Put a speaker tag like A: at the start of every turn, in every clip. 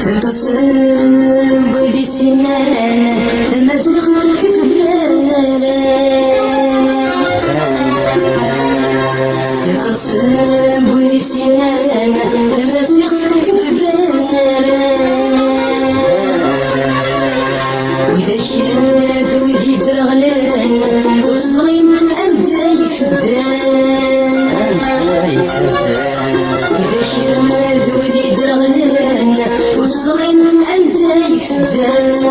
A: تصب ودي سنان تمزق تصب ودي سنان تمزق وإذا شاف ويجي ترغلان وصغين أنت يفدان إذا شاف ويجي ترغلان وصغين أنت يفدان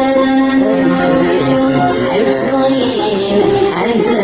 A: وصغين أنت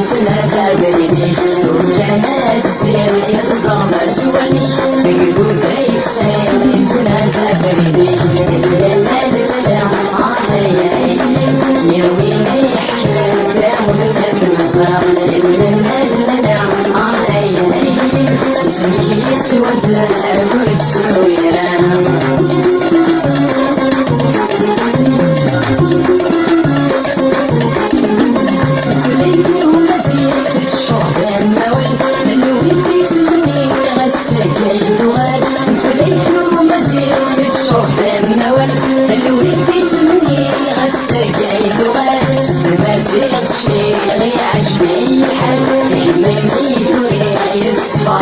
B: سنة قابلني وكانت سيري تزغمر
A: ثاني بقلوب السير يتنادى فريدي لا لا لا لا يا ويلي حكمت مهمة في المسبح لا لا لا اسمك يسود أقول تسويرا سيغ الشيء غي عجبي الحال يما يميت وريح يصفى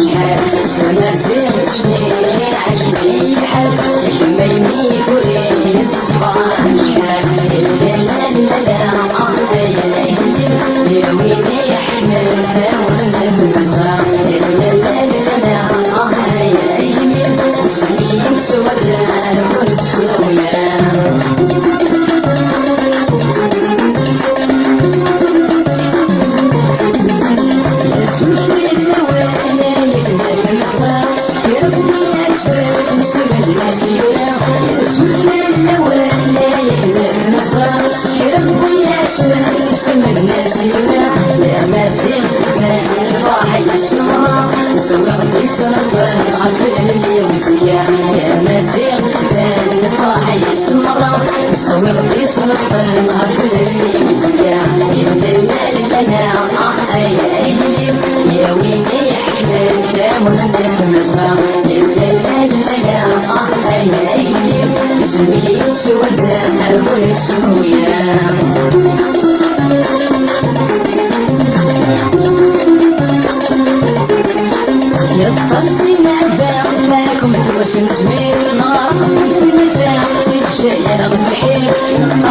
A: شحال سما سيغ الشيء غي عجبي الحال يما يميت وريح يصفى شحال لا لا لا لا يا ويلي يحمل ثمرنا في المسرح لا لا لا لا اسمي مسود الكل تسويا سمع الناس يولا لا ما سيغ الفرح يسمرا سوق يسمرا عرف اللي وسيا لا ما سيغ الفرح يسمرا سوق يسمرا عرف اللي وسيا لا لا لا يا ويلي حكمت مهمة في المسمع لا لا لا اسمك يسود أقول سويا يتصينا باع فاكم توسم زمير نار في النفاع الجاية بالحير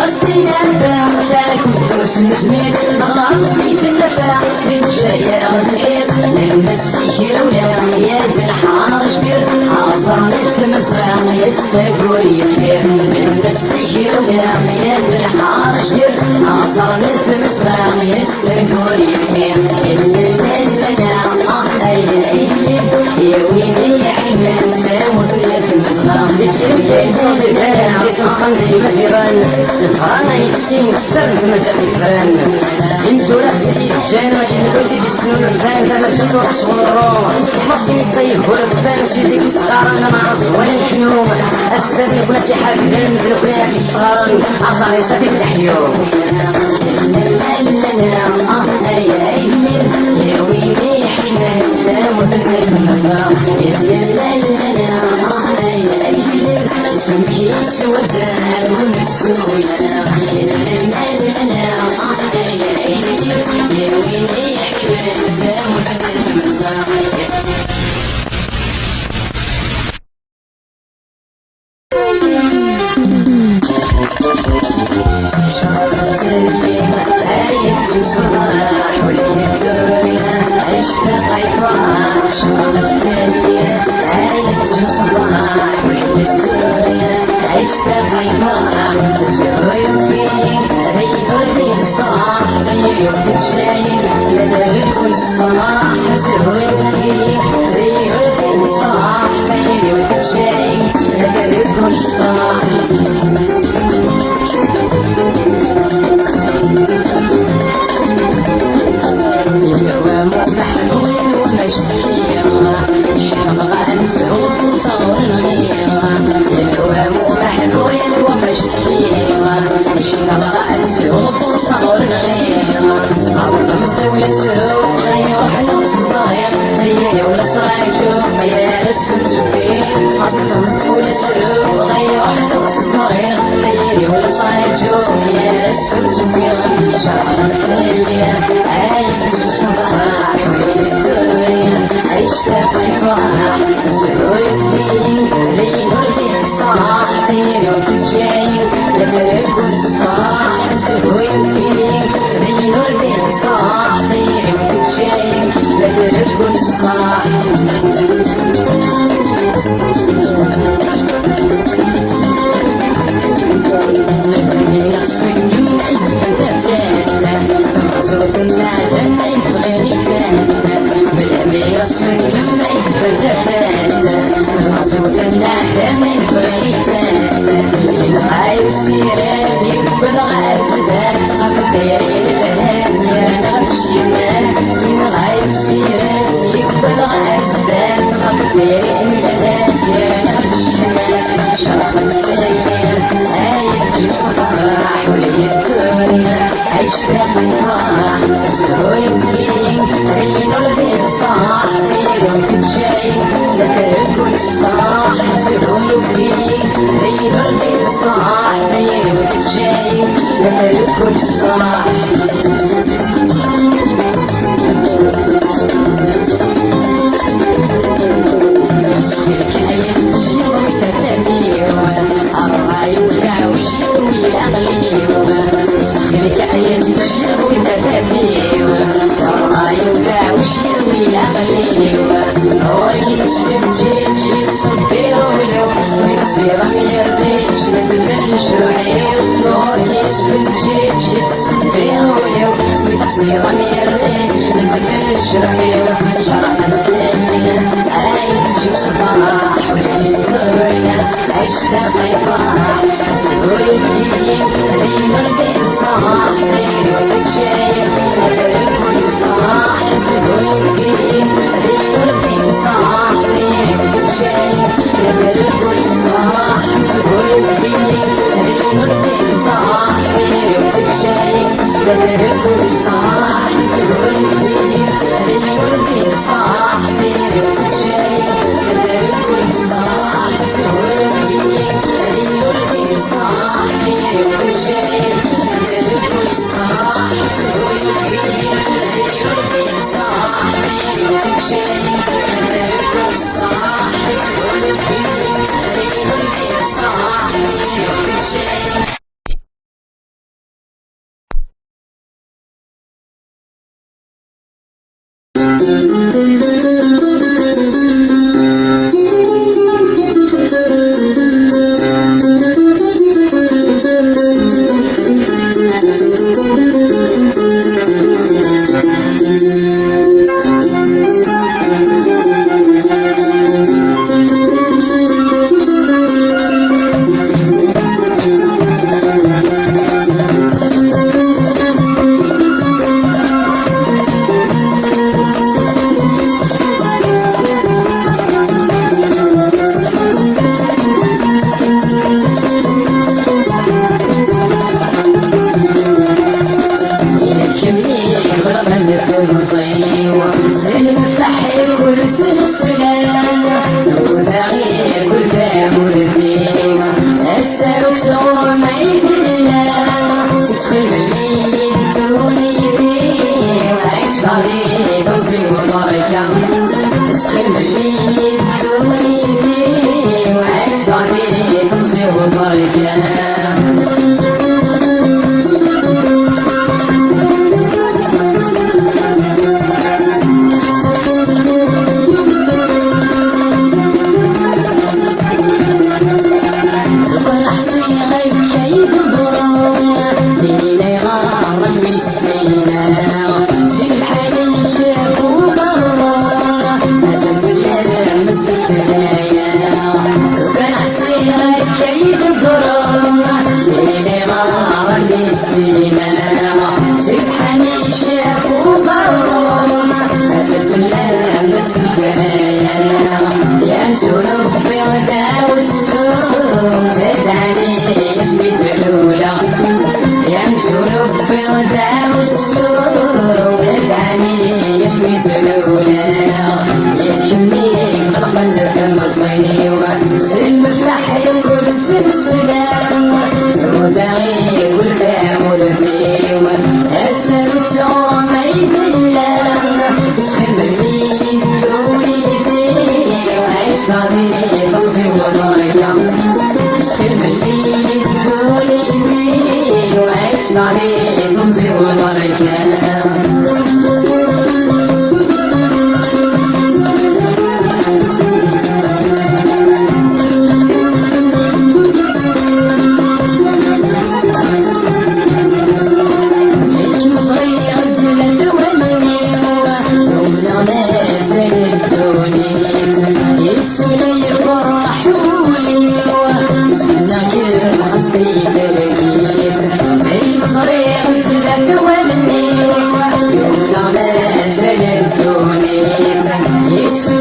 A: يتصينا باع فاكم توسم زمير نار في النفاع الجاية بالحير للناس تيشير ولا يد الحار جدير عصر مثل مسغى يساق ويفير للناس تيشير ولا يد الحار جدير عصر مثل مسغى يساق ويفير يا ويلي حكمت مثل في المسرح بتشري صوت داع يسمقن في مسيران الفران يسين السر في مجال الفران يمزولا سيدي الجان ماشي نبوتي دي السنون الفران فما شنو تصورو مصري يصيف ولا الفران شي زيك الصغار انا ما عرفت ولا شنو السر بناتي حاكدين بناتي الصغار عصاري صافي الحيوم لا لا لا يا ويلي حكمت مثل في المسرح لا لا لا اسمك يسود أقول تسويا لا لا لا يا ويلي حكمت مثل في المسرح صباح ولي الدنيا اشتاق يفرح شغلة ثانية عايد صباح ولي الدنيا اشتاق يفرح زهور فيك غير في الصباح غير في الشاي لا كل الصباح زهور فيك غير في الصباح غير في الشاي لا كل الصباح مسعود صور الغيرة الهوام محلول ومشتكيرة اشتغل مسعود صور الغيرة عرض مسولة سوق غير حلوة الصغير هي ولا صرايجو يا رسول زفير عرض مسولة سوق غير حلوة الصغير هي ولا صرايجو يا رسول زفير شغل الفرية عايد صباح ويل الدنيا اشتاق يفرح زهور فيك لي نرضي الصاح خير وكل لفرق الصاح زهور فيك لي نرضي الصاح خير وكل لفرق الصاح يقصد جمع الزفافات مصروف المعدن في غير فات بلا ما يقصد جمع تفات مغزوة النعدة من فرغيفات الغاي وسيرة بيقبل غازدان غفديرين الهام يرانا غتشيمان الغاي وسيرة بيقبل غازدان غفديرين الهام يرانا غتشيمان شرقت في الليل آية صباح ولي الدنيا عشت من فرح زهو يبكي عين ولدي تصاح بيدهم في الجاي لا تركوا الصاح زهو يبكي عين ولدي تصاح بيدهم في الجاي لا تركوا الصاح صيرا ميربيش نتفلش روحي نورك يسفل جيش يتصبي روحي صيرا ميربيش نتفلش روحي شرقت في الليل عايد تجيب صباح وليل الدنيا عشت فرح سهول يبكي ريم رديت صاح غيري وتجاي نترك الصاح سهول يبكي ريم رديت صاح غيري وتجاي نترك الصاح سهول يبكي ريم رديت صاح غيري وتجاي نترك الصاح سهول يبكي ريم رديت صاح غيري وتجاي نترك الصاح سهول يبكي ريم رديت صاح غيري وتجاي نترك الصاح سهول يبكي ريم رديت صاح غيري وتجاي نترك الصاح سهول يبكي ريم رديت صاح غيري وتجاي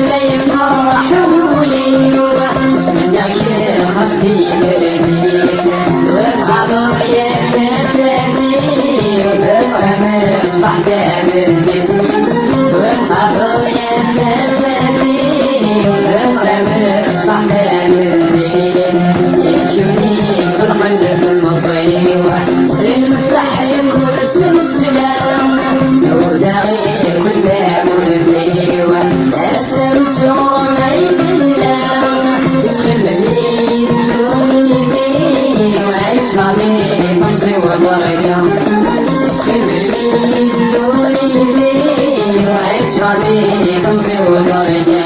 A: لا يفرحوا لي اتمنى كي خاصني تربيك والغابة يا فتاتي وبالغرام اصبح دامرتي والغابة يا فتاتي وبالغرام اصبح دامرتي يكفيني بالقلب المصير سن مفتاح يقول سن السلام نور داغي كل باب ونفيوة أسر تور ما يدلام يسخن اللي يدوني فيه ويسمع بيه فمزي وبركة يسخن اللي يدوني فيه ويسمع بيه فمزي وبركة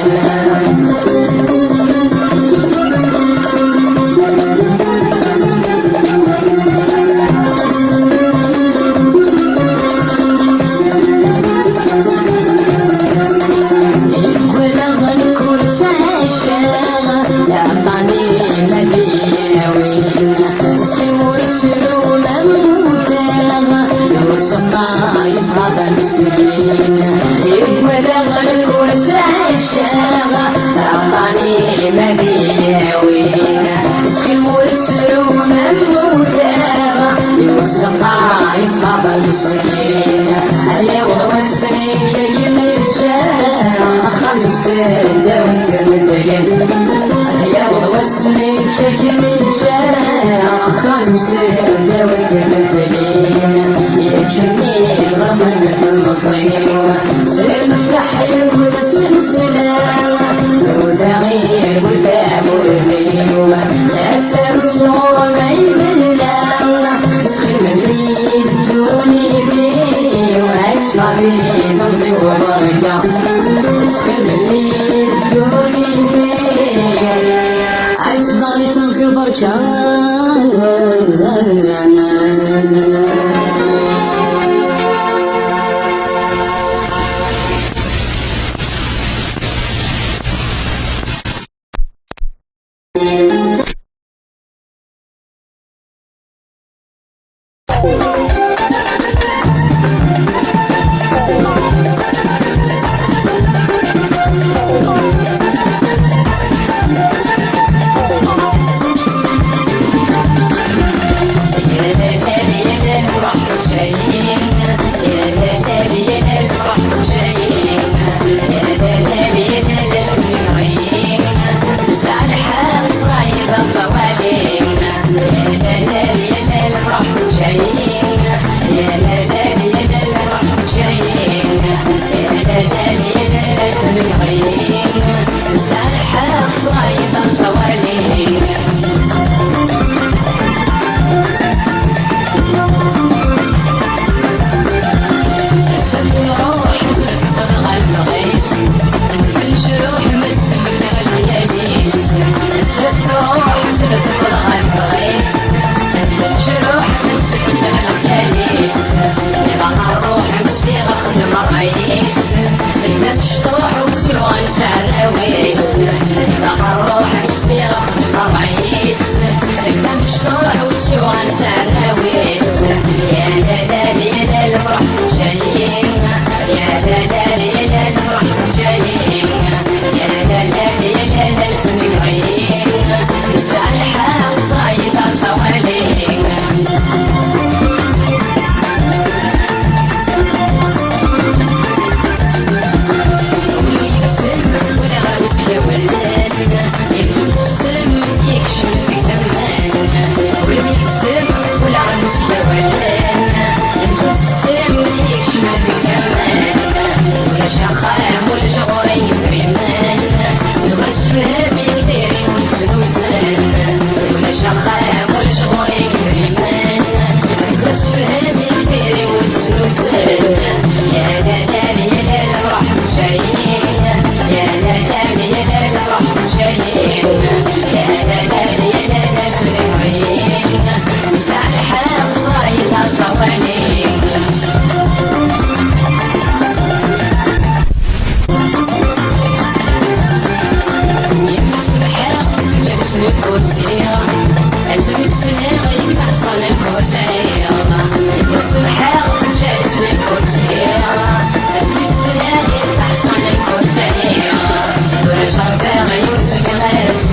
A: يصعب المسكين يقبل الكرسي الشاغة أعطاني ما بيهوين مسكين مرسل ومموتاغة يوسقا يصعب المسكين اليوم والسنين كجن الجاء خمس دون في المدين اليوم والسنين كجن الجاء خمس دون في المدين يكفيني غرما في المصير سلم افتح يقول السلسلة وداغي والباب والفيوة أسر صور ما يدلام تسخن اللي يدوني فيه وأسمع بيه فمزي وبركة تسخن اللي يدوني فيه أسمع لي فمزي وبركة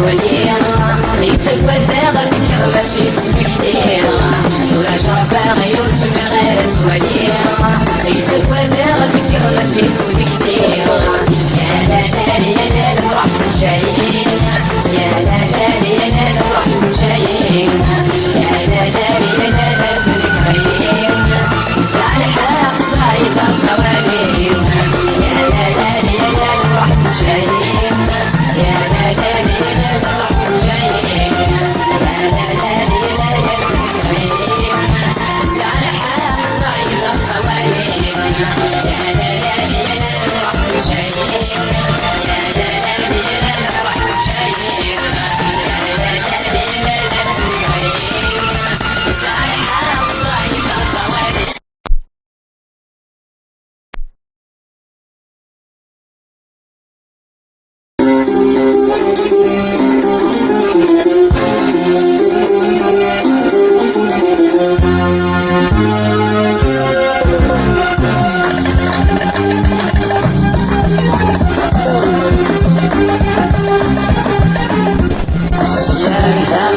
A: سوالي يتسوى الداغر فكر ماشي تسمي كثير ولا شرفا غير سمي غير سوالي يتسوى الداغر فكر ماشي تسمي كثير يا لا لا يا لا نفرح بالشايين يا لا لا يا لا نفرح بالشايين يا لا لا يا لا لا بالكريم صالحة قصايدة صواليم يا لا لا يا لا نفرح بالشايين يا لا لا يا لا نفرح بالشايين يا لا لا يا لا لا بالكريم صالحة قصايدة صواليم يا لا لا يا لا نفرح بالشايين يا لا لا يا لا نفرح بالشايين يا لا لا يا لا لا بالكريم صالحة قصايدة صواليم.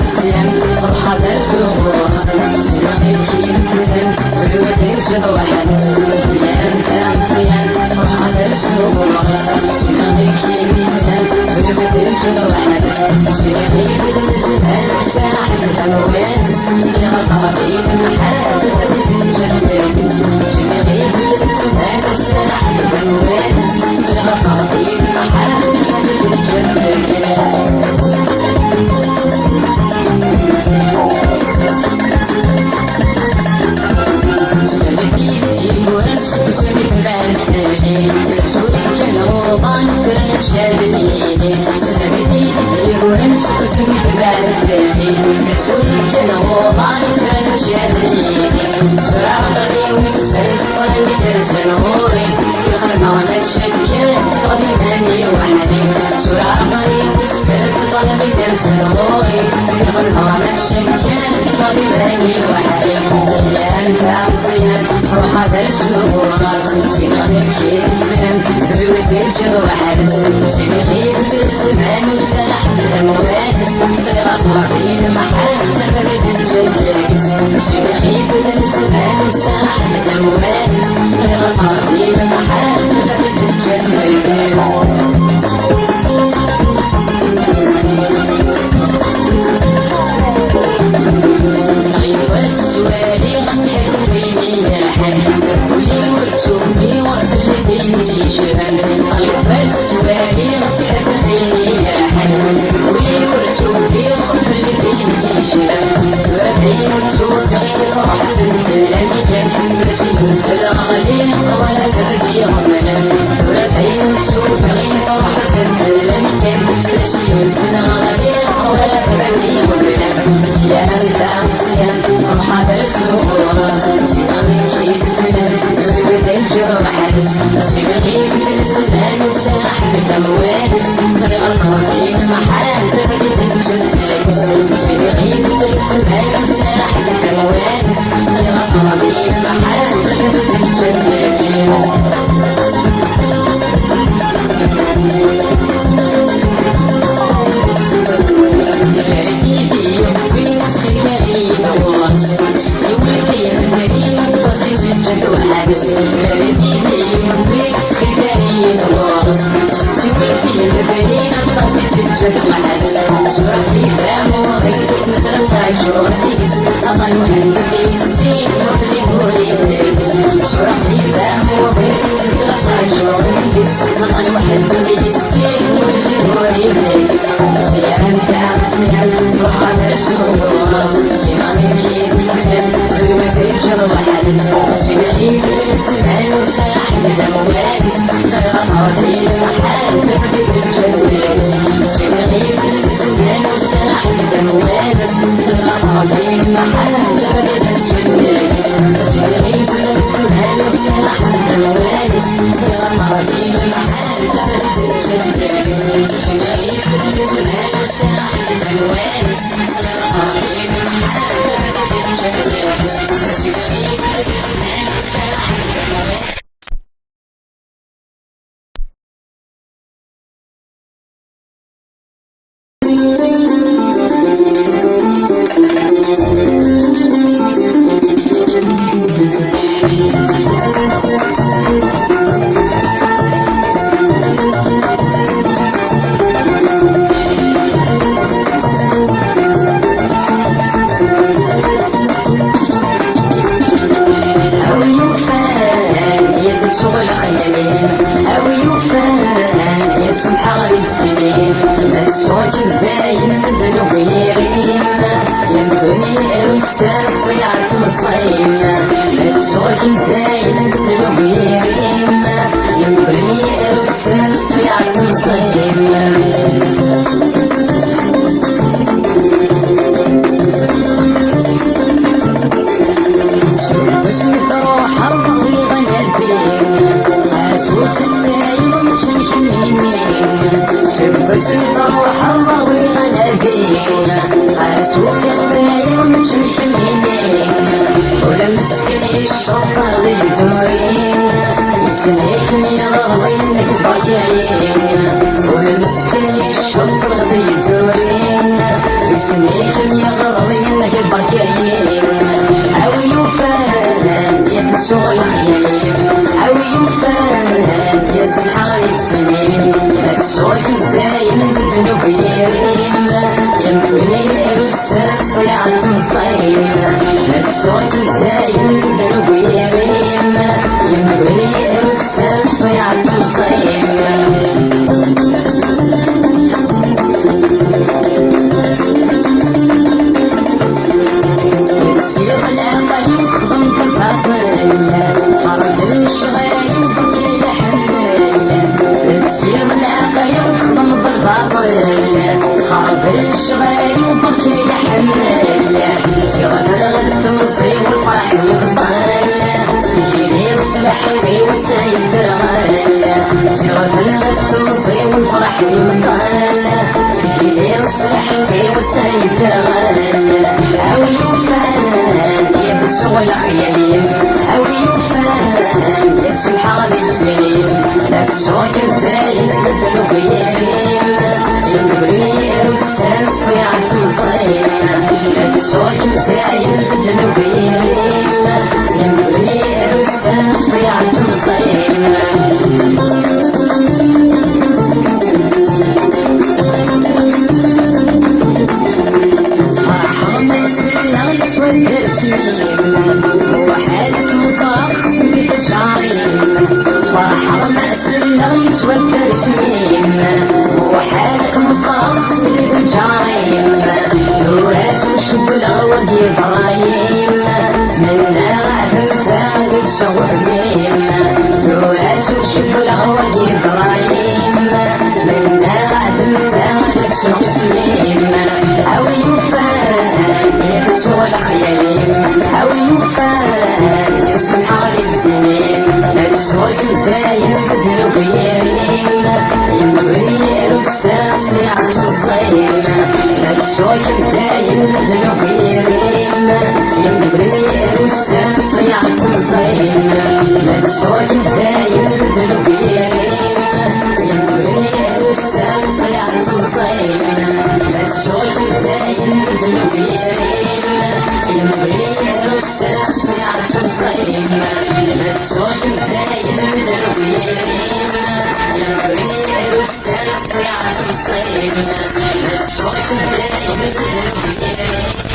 A: مزيان روحها دار سوق سينا غير كيف فلان الوالدين جا واحد مزيان مزيان روحها دار سوق سينا غير كيف فلان الوالدين جا واحد سينا غير الزمان ساحب الحوانس يا غطاطي المحال غادي تنجح تلبس سينا غير الزمان ساحب الحوانس يا غطاطي المحال غادي تنجح تلبس سوسي تبارسلي سوري كانوا ضانكرن شادليني تنبدي تيقورن سوسي تبارسلي سوري كانوا ضانكرن شادليني سرع ضلي ومسل طلبي ترسل هوري يخرمانا الشكل طبيباني وحدي سرع ضلي ومسل طلبي ترسل هوري يخرمانا الشكل طبيباني وحدي يا انت عصيان روح درسلو سينا غير كيف فهم بودي الجروح حدس سينا غير الزمان وساح الموانس غير في المحال تبرد الجداكس سينا غير الزمان وساح الموانس غير في المحال تبرد الجداكس غير السوالي غسيل فيني يا حبيب ولي ورسومي وفلتين تيشهن غير بس توالي غسيل فيني يا حبيب ولي ورسومي وفلتين تيشهن وبين ورسوم غير فرح بنت الأميكان بس يوصل غليق ولا تبدي غمنا وبين ورسوم غير فرح بنت الأميكان بس يوصل غليق ولا تبدي غمنا يا أنت عصيان روح درسلو سينا غير كيف فلان الوالدين جا حدس سينا غير الزمان وساحب الأموالس غير الخاطين المحال تبدي تنجل تلبس سينا غير الزمان وساحب الأموالس غير الخاطين المحال تبدي تنجل تلبس الصوت الدايم ذنوب يريم ينبني الرسال صيعة مصيم الصوت الدايم ذنوب يريم ينبني الرسال صيعة مصيم بسمة روح الضويضة الدين أسوق الدايم مشمشمين بسمة روح الضويضة الدين أسوق الدايم مشمشمين ولمسكني الشفر ذي الدورين يسنيك من الأرضين بركاين ولمسكني الشفر ذي الدورين يسنيك من الأرضين بركاين أو يفان يبتغ الخيال أو يفان يسحر السنين فالسوق الدايم ذنوب يريم ينبني الرساس طيعة مصيم فالسوق الدايم ذنوب يريم ينبني الرساس طيعة مصيم يسير العقل يخضم بالباطل حرب الشغايب وبكي يحمل يسير العقل يخضم بالباطل حرب الشغايب وبكي يحمل تغفر الغد مصيب والفرح والبطل يجيني الصبح ويوسعي ترغل تغفر الغد مصيب والفرح والبطل يجيني الصبح ويوسعي ترغل أو يوفان يبتغ الخيالين أو يوفان يسمح بالسنين نفسك الدايم ذنوب يريم ينبري الرسال صيعة مصيم نفسك الدايم ذنوب يريم ينبري الرسال صيعة مصيم والتسليم وحالك مصرخ سميت جاريم فرحة مأس اللغيت والتسليم وحالك مصرخ سميت جاريم نورات وشب الغوض إبراهيم منا عفن ثالث شغف ميم نورات وشب الغوض إبراهيم منا عفن ثالث شغف ميم أو يفان يبتغ الخيالين أو يفان يسمح للسنين السوق الدايم ذنوب يريم ينبري الرسال صيعة الصيم السوق الدايم ذنوب يريم ينبري الرسال صيعة الصيم السوق الدايم ذنوب يريم ينبري الرسال صيعة الصيم السوق الدايم ذنوب يريم ينبري الرسال صيعة الصيم السوق الدايم ذنوب يريم ينبري الرسال صيعة الصيم السوق الدايم ذنوب يريم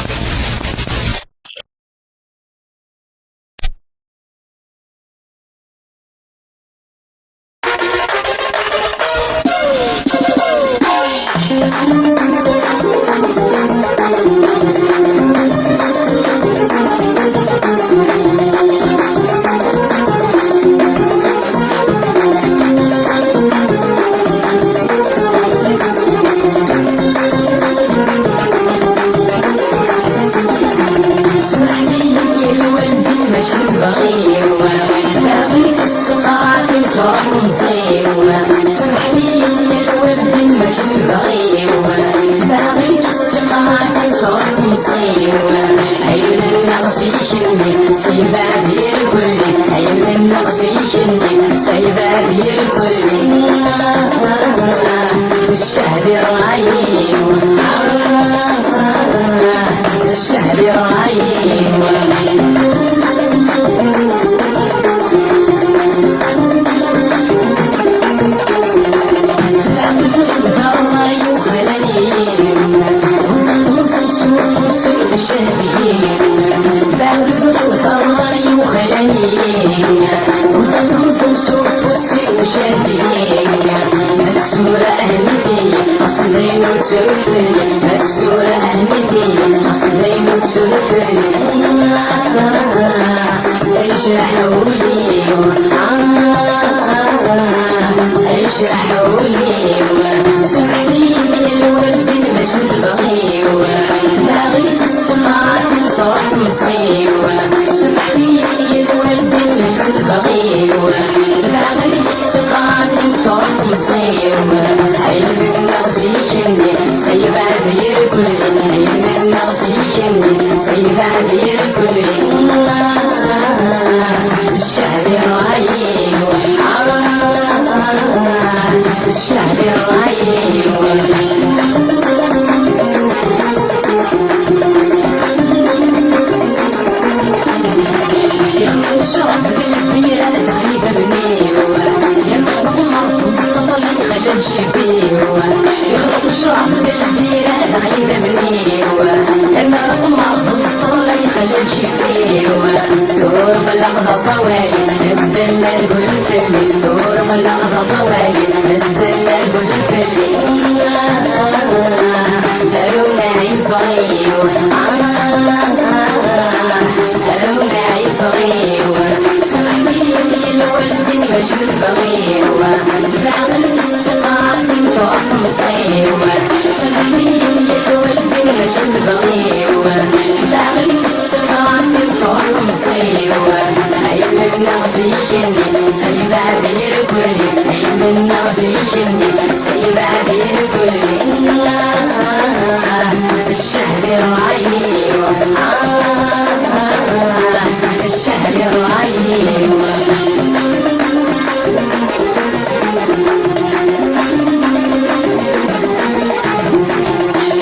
A: الشهد الرهيب الشهد الرهيب أصدين وتسرفني السورة أهمتي أصدين وتسرفني ايش حولي ايش حولي سمحتي الولد مش البغي باغي تستمع تروح مصيبة سمحتي الولد مش البغي باغي تستمع تروح مصيبة عينك نغسي كني سيب عبير كلي عينك نغسي كني سيب عبير كلي الشهر الرهيب الشهر الرهيب يخرج شرف بالبيرة تخليفة بنيوة ينقض مرض الصبر يخلف شفيوة يخرج شرف بالبيرة تخليفة بنيوة ينقض مرض الصبر يخلف شفيوة دور بالأخضر صوالي الدلال كل فلي دور بالأخضر صوالي الدلال كل فلي أرونا يصغير أرونا يصغير سمحتي الولد مش البغير تباغل تستقعد تروح مصير سمحتي الولد مش البغير تباغل تستقعد تروح مصير عينك نغسي كني سيب عبير كلي عينك نغسي كني سيب عبير كلي الشهر الرهيب الشهر الرهيب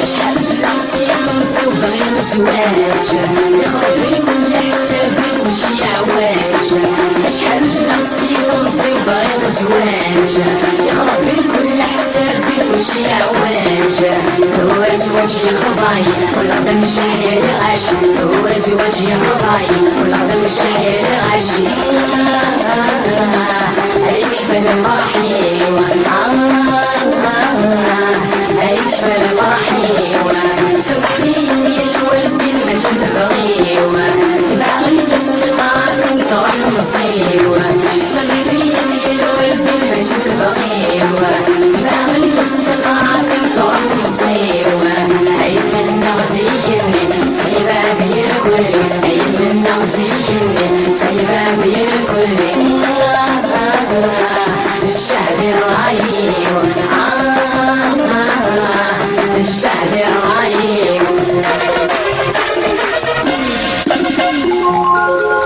A: شحال نفسي خمسة وبغي مزواج يخرب لي كل حسابي وشي عواج شحال نفسي خمسة وبغي مزواج يخرب لي كل حسابي وشي عواج هو زواج يا خضاي والغدا مش حيال غاشي هو زواج يا خضاي والغدا مش حيال غاشي عليك فانا فرحي